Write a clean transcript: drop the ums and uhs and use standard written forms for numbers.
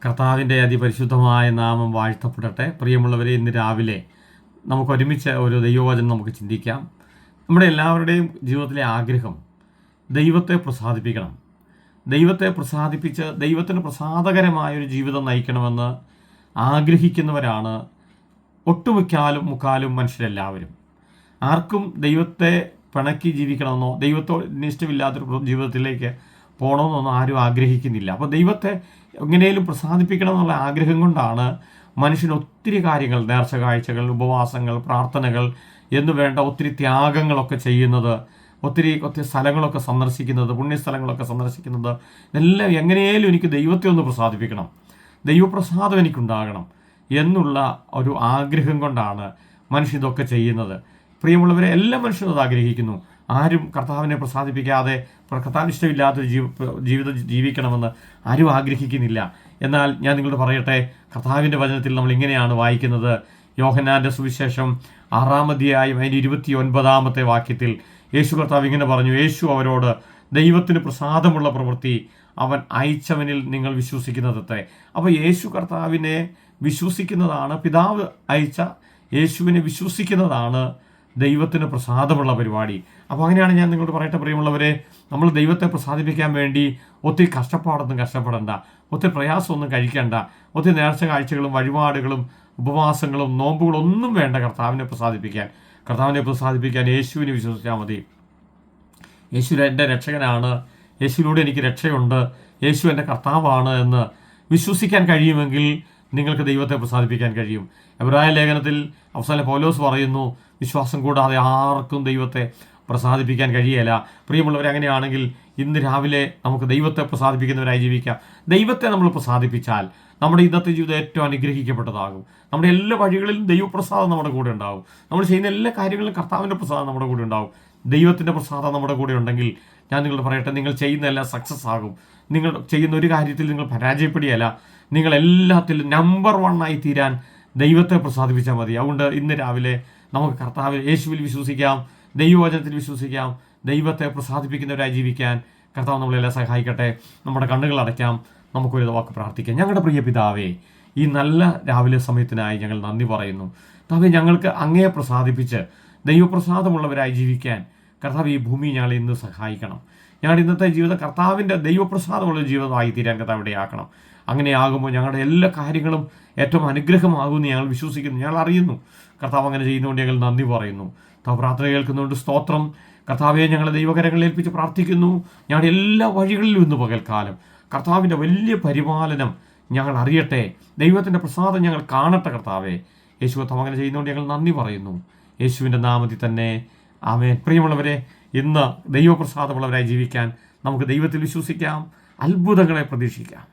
കർത്താവിൻ്റെ അതിപരിശുദ്ധമായ നാമം വാഴ്ത്തപ്പെടട്ടെ. പ്രിയമുള്ളവരെ, ഇന്ന് രാവിലെ നമുക്ക് ഒരുമിച്ച് ഒരു ദൈവവചനം നമുക്ക് ചിന്തിക്കാം. നമ്മുടെ എല്ലാവരുടെയും ജീവിതത്തിലെ ആഗ്രഹം ദൈവത്തെ പ്രസാദിപ്പിക്കണം. ദൈവത്തെ പ്രസാദിപ്പിച്ച് ദൈവത്തിന് പ്രസാദകരമായൊരു ജീവിതം നയിക്കണമെന്ന് ആഗ്രഹിക്കുന്നവരാണ് മുക്കാലും മനുഷ്യരെല്ലാവരും. ആർക്കും ദൈവത്തെ പിണക്കി ജീവിക്കണമെന്നോ ദൈവത്തോട് ഇഷ്ടമില്ലാത്തൊരു ജീവിതത്തിലേക്ക് പോകണമെന്നൊന്നും ആരും ആഗ്രഹിക്കുന്നില്ല. അപ്പോൾ ദൈവത്തെ എങ്ങനെയും പ്രസാദിപ്പിക്കണം എന്നുള്ള ആഗ്രഹം കൊണ്ടാണ് മനുഷ്യന് ഒത്തിരി കാര്യങ്ങൾ, നേർച്ച കാഴ്ചകൾ, ഉപവാസങ്ങൾ, പ്രാർത്ഥനകൾ എന്നു വേണ്ട ഒത്തിരി ത്യാഗങ്ങളൊക്കെ ചെയ്യുന്നത്, ഒത്തിരി സ്ഥലങ്ങളൊക്കെ സന്ദർശിക്കുന്നത്, പുണ്യസ്ഥലങ്ങളൊക്കെ സന്ദർശിക്കുന്നത്. ഇതെല്ലാം എങ്ങനെയും എനിക്ക് ദൈവത്തെ ഒന്ന് പ്രസാദിപ്പിക്കണം, ദൈവപ്രസാദം എനിക്കുണ്ടാകണം എന്നുള്ള ഒരു ആഗ്രഹം കൊണ്ടാണ് മനുഷ്യൻ ഇതൊക്കെ ചെയ്യുന്നത്. പ്രിയമുള്ളവരെ, എല്ലാ മനുഷ്യരും അത് ആഗ്രഹിക്കുന്നു. ആരും കർത്താവിനെ പ്രസാദിപ്പിക്കാതെ കർത്താവിന് ഇഷ്ടമില്ലാത്തൊരു ജീവിതം ജീവിക്കണമെന്ന് ആരും ആഗ്രഹിക്കുന്നില്ല. എന്നാൽ ഞാൻ നിങ്ങളോട് പറയട്ടെ, കർത്താവിൻ്റെ വചനത്തിൽ നമ്മൾ ഇങ്ങനെയാണ് വായിക്കുന്നത്. യോഹന്നാൻ്റെ സുവിശേഷം 6-ാം അധ്യായം 29-ാമത്തെ വാക്യത്തിൽ യേശു കർത്താവ് ഇങ്ങനെ പറഞ്ഞു. യേശു അവരോട്, ദൈവത്തിന് പ്രസാദമുള്ള പ്രവൃത്തി അവൻ അയച്ചവനിൽ നിങ്ങൾ വിശ്വസിക്കുന്നതത്രേ. അപ്പോൾ യേശു കർത്താവിനെ വിശ്വസിക്കുന്നതാണ്, പിതാവ് അയച്ച യേശുവിനെ വിശ്വസിക്കുന്നതാണ് ദൈവത്തിന് പ്രസാദമുള്ള പരിപാടി. അപ്പോൾ അങ്ങനെയാണ് ഞാൻ നിങ്ങളോട് പറയട്ടെ പ്രിയമുള്ളവരെ, നമ്മൾ ദൈവത്തെ പ്രസാദിപ്പിക്കാൻ വേണ്ടി ഒത്തിരി കഷ്ടപ്പെടണ്ട, ഒത്തിരി പ്രയാസമൊന്നും കഴിക്കേണ്ട, ഒത്തിരി നേർച്ച കാഴ്ചകളും വഴിപാടുകളും ഉപവാസങ്ങളും നോമ്പുകളും ഒന്നും വേണ്ട. കർത്താവിനെ പ്രസാദിപ്പിക്കാൻ യേശുവിനെ വിശ്വസിച്ചാൽ മതി. യേശു എൻ്റെ രക്ഷകനാണ്, യേശുവിലൂടെ എനിക്ക് രക്ഷയുണ്ട്, യേശു എൻ്റെ കർത്താവാണ് എന്ന് വിശ്വസിക്കാൻ കഴിയുമെങ്കിൽ നിങ്ങൾക്ക് ദൈവത്തെ പ്രസാദിപ്പിക്കാൻ കഴിയും. എബ്രായ ലേഖനത്തിൽ അപ്പോസ്തലൻ പൗലോസ് പറയുന്നു, വിശ്വാസം കൂടാതെ ആർക്കും ദൈവത്തെ പ്രസാദിപ്പിക്കാൻ കഴിയില്ല. പ്രിയമുള്ളവരെ, അങ്ങനെയാണെങ്കിൽ ഇന്ന് രാവിലെ നമുക്ക് ദൈവത്തെ പ്രസാദിപ്പിക്കുന്നവരായി ജീവിക്കാം. ദൈവത്തെ നമ്മൾ പ്രസാദിപ്പിച്ചാൽ നമ്മുടെ ഇന്നത്തെ ജീവിതം ഏറ്റവും അനുഗ്രഹിക്കപ്പെട്ടതാകും. നമ്മുടെ എല്ലാ വഴികളിലും ദൈവപ്രസാദം നമ്മുടെ കൂടെ ഉണ്ടാകും. നമ്മൾ ചെയ്യുന്ന എല്ലാ കാര്യങ്ങളിലും കർത്താവിൻ്റെ പ്രസാദം നമ്മുടെ കൂടെ ഉണ്ടാകും. ദൈവത്തിൻ്റെ പ്രസാദം നമ്മുടെ കൂടെ ഉണ്ടെങ്കിൽ ഞാൻ നിങ്ങളോട് പറയട്ടെ, നിങ്ങൾ ചെയ്യുന്ന എല്ലാം സക്സസ് ആകും. നിങ്ങൾ ചെയ്യുന്ന ഒരു കാര്യത്തിൽ നിങ്ങൾ പരാജയപ്പെടുകയല്ല. നിങ്ങൾ എല്ലാത്തിലും നമ്പർ 1 തീരാൻ ദൈവത്തെ പ്രസാദിപ്പിച്ചാൽ മതി. അതുകൊണ്ട് ഇന്ന് രാവിലെ നമുക്ക് കർത്താവിൽ യേശുവിൽ വിശ്വസിക്കാം, ദൈവവചനത്തിൽ വിശ്വസിക്കാം, ദൈവത്തെ പ്രസാദിപ്പിക്കുന്നവരായി ജീവിക്കാൻ കർത്താവ് നമ്മളെല്ലാം സഹായിക്കട്ടെ. നമ്മുടെ കണ്ണുകൾ അടയ്ക്കാം, നമുക്കൊരു വാക്ക് പ്രാർത്ഥിക്കാം. ഞങ്ങളുടെ പ്രിയ പിതാവേ, ഈ നല്ല രാവിലെ സമയത്തിനായി ഞങ്ങൾ നന്ദി പറയുന്നു. കർത്താവേ, ഞങ്ങൾക്ക് അങ്ങയെ പ്രസാദിപ്പിച്ച് ദൈവപ്രസാദമുള്ളവരായി ജീവിക്കാൻ കർത്താവ് ഈ ഭൂമി ഞങ്ങളെ ഇന്ന് സഹായിക്കണം. ഞങ്ങളുടെ ഇന്നത്തെ ജീവിതം കർത്താവിൻ്റെ ദൈവപ്രസാദമുള്ള ജീവിതമായി തീരാൻ കർത്താവ് ഇടയാക്കണം. അങ്ങനെയാകുമ്പോൾ ഞങ്ങളുടെ എല്ലാ കാര്യങ്ങളും ഏറ്റവും അനുഗ്രഹമാകുമെന്ന് ഞങ്ങൾ വിശ്വസിക്കുന്നു, ഞങ്ങൾ അറിയുന്നു. കർത്താവ് അങ്ങനെ ചെയ്യുന്നതുകൊണ്ട് ഞങ്ങൾ നന്ദി പറയുന്നു. പ്രാർത്ഥന കേൾക്കുന്നതുകൊണ്ട് സ്തോത്രം. കർത്താവെ, ഞങ്ങളെ ദൈവകരങ്ങളിൽ ഏൽപ്പിച്ച് പ്രാർത്ഥിക്കുന്നു. ഞങ്ങളുടെ എല്ലാ വഴികളിലും ഇന്ന് പകൽക്കാലം കർത്താവിൻ്റെ വലിയ പരിപാലനം ഞങ്ങൾ അറിയട്ടെ, ദൈവത്തിൻ്റെ പ്രസാദം ഞങ്ങൾ കാണട്ടെ. കർത്താവെ, യേശു കർത്താവ് അങ്ങനെ ചെയ്യുന്നതുകൊണ്ട് ഞങ്ങൾ നന്ദി പറയുന്നു. യേശുവിൻ്റെ നാമത്തിൽ തന്നെ ആമേൻ. പ്രിയമുള്ളവരെ, ഇന്ന് ദൈവപ്രസാദമുള്ളവരായി ജീവിക്കാൻ നമുക്ക് ദൈവത്തിൽ വിശ്വസിക്കാം, അത്ഭുതങ്ങളെ പ്രതീക്ഷിക്കാം.